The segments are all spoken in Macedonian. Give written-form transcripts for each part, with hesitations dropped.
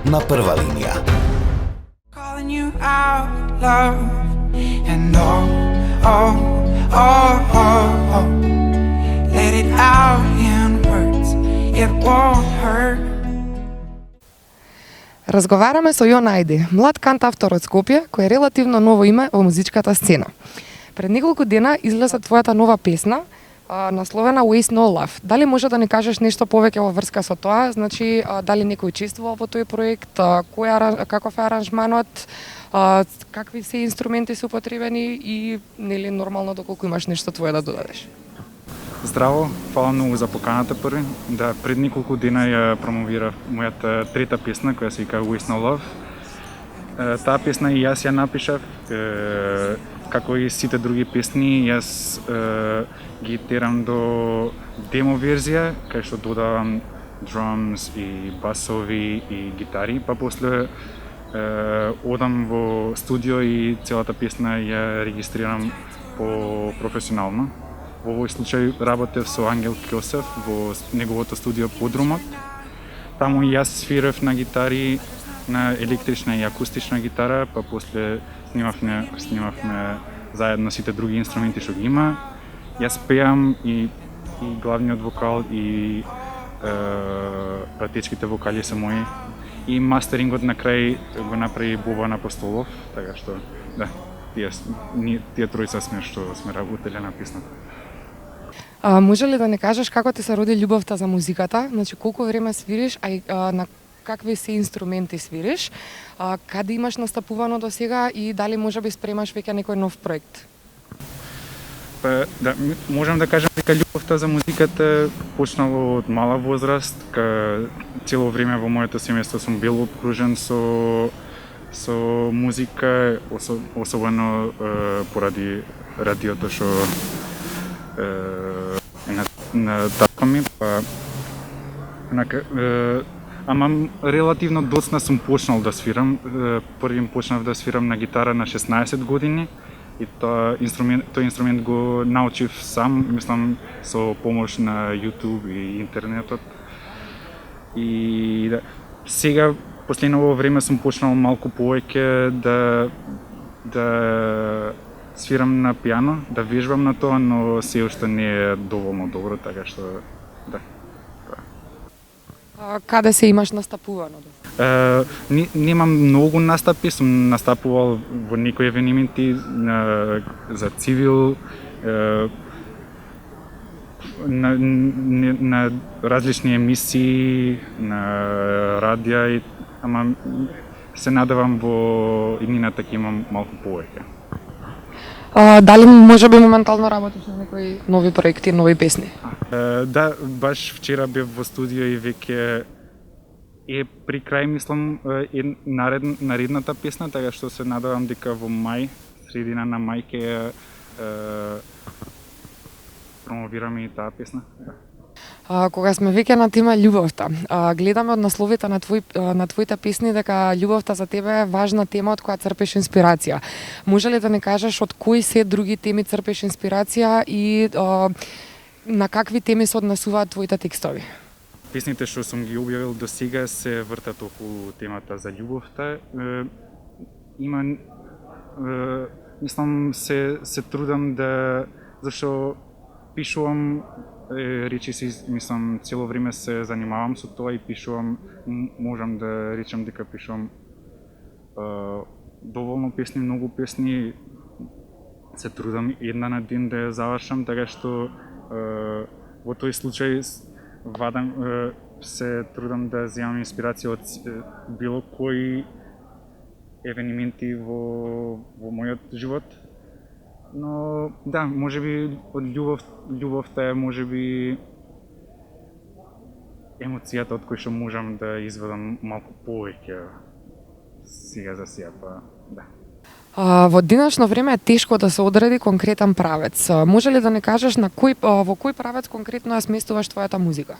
на прва линија. Calling you out, love, and oh, let it out in words, it won't hurt. Разговараме со Јон Ајди, млад кантавтор од Скопје, кој е релативно ново име во музичката сцена. Пред неколку дена излезе твојата нова песна, насловена Waste No Love. Дали може да ни кажеш нешто повеќе во врска со тоа? Значи, дали некој учествувал во тој проект, каков е аранжманот, какви се инструменти се употребени и нели нормално доколку имаш нешто твое да додадеш? Здраво, фала многу за поканата први. Да, пред неколку дена ја промовирав мојата трета песна која се вика Waste No Love. Таа песна и јас ја напишав, како и сите други песни, јас ги терам до демо верзија, кај што додавам drums и басови и гитари, па после одам во студио и целата песна ја регистрирам по професионално. Во овој случај работев со Ангел Кјосев во неговото студио Подрумот. Таму и јас свирев на гитари, на електрична и акустична гитара, па после снимавме заедно сите други инструменти што ги има. Јас пеам и главниот вокал и пратечките вокали се мои. И мастерингот на крај го направи Бобан Апостолов, така што да, тие тројца сме што сме работеле на песната. Може ли да не кажеш како ти се роди љубовта за музиката? Значи колку време свириш, а и на какви се инструменти свириш? Каде имаш настапувано до сега и дали можеби спремаш веќе некој нов проект? Па, да, можам да кажам дека љубовта за музиката почнала од мала возраст, цело време во моето семејство сум бил обкружен со музика, особено поради радиото што на татко ми, па ама релативно доцна сум почнал да свирам. Првим почнав да свирам на гитара на 16 години и тој инструмент го научив сам, мислам со помош на YouTube и интернетот. И да, сега последново време сум почнал малку повеќе да свирам на пијано, да вежбам на тоа, но се уште не е доволно добро, така што да. Каде се имаш настапувано? Немам многу настапи, сум настапувал во некои евенименти за цивил, на различни емисии, на радија, ама се надевам во иднината ќе имам малку повеќе. Дали можеби моментално работиш на некои нови проекти, нови песни? Да, баш вчера бев во студио и веќе е при крај, мислам, наредната песна, така што се надевам дека во мај, средина на мај ќе промовираме и таа песна. Кога сме веќе на тема љубовта, гледаме од насловите на твоите песни дека љубовта за тебе е важна тема од која црпиш инспирација. Може ли да не кажеш од кои се други теми црпиш инспирација и на какви теми се однесуваат твоите текстови? Песните што сум ги објавил до сега се вртат околу темата за љубовта. Има, мислам, се трудам да, зашто пишувам речиси, мислам, цело време се занимавам со тоа и пишувам, можам да речам дека пишувам доволно песни, многу песни, се трудам една на ден да ја завршам, така што во тој случај се трудам да земам инспирација од било кои евенименти во мојот живот. Но да, можеби од љубовта е можеби емоцијата од кој што можам да изведам малку повеќе сега за сега, па да. Во денешно време е тешко да се одреди конкретен правец. Може ли да не кажеш во кој правец конкретно ја сместуваш твојата музика?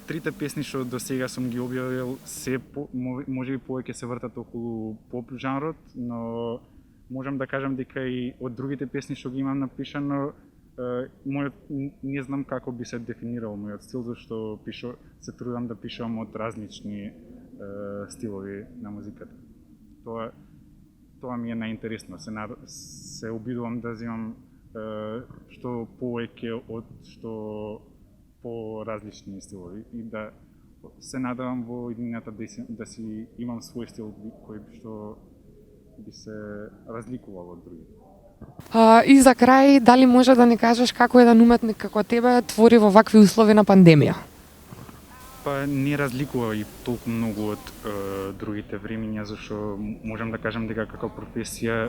Трите песни што до сега сум ги објавил се можеби повеќе се вртат околу поп жанрот, но можам да кажам дека и од другите песни што ги имам напишано, не знам како би се дефинирал мојот стил, зашто се трудам да пишам од различни стилови на музиката. Тоа ми е најинтересно. Се обидувам да земам што повеќе од што по-различни стилови и да се надавам во иднината да си имам свој стил кој што би се разликувал од другите. И за крај, дали може да ни кажеш како еден уметник како тебе твори во вакви услови на пандемија? Па не разликува и толку многу од другите времиња, зашто можам да кажам дека како професија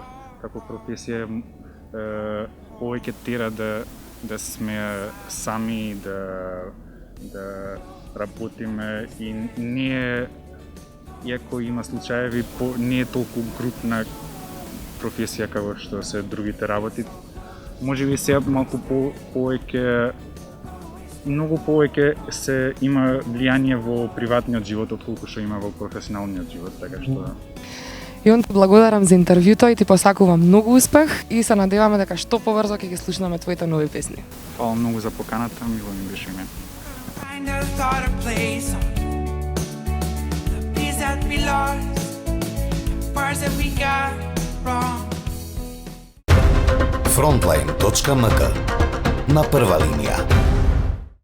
повеќе тера да сме сами, да работиме и не е, иако има случаеви, не е толку групна професија како што се другите работи. Можеби сега малку повеќе, многу повеќе се има влијание во приватниот живот отколку што има во професионалниот живот, така што И он ти благодарам за интервјуто и ти посакувам многу успех и се надеваме дека што побрзо ќе ги слушнеме твоите нови песни. фала многу за поканата, мило ми беше име. Kind of thought a place on the peace that we lost, the parts that we got wrong. Frontline.mk. На прва линија.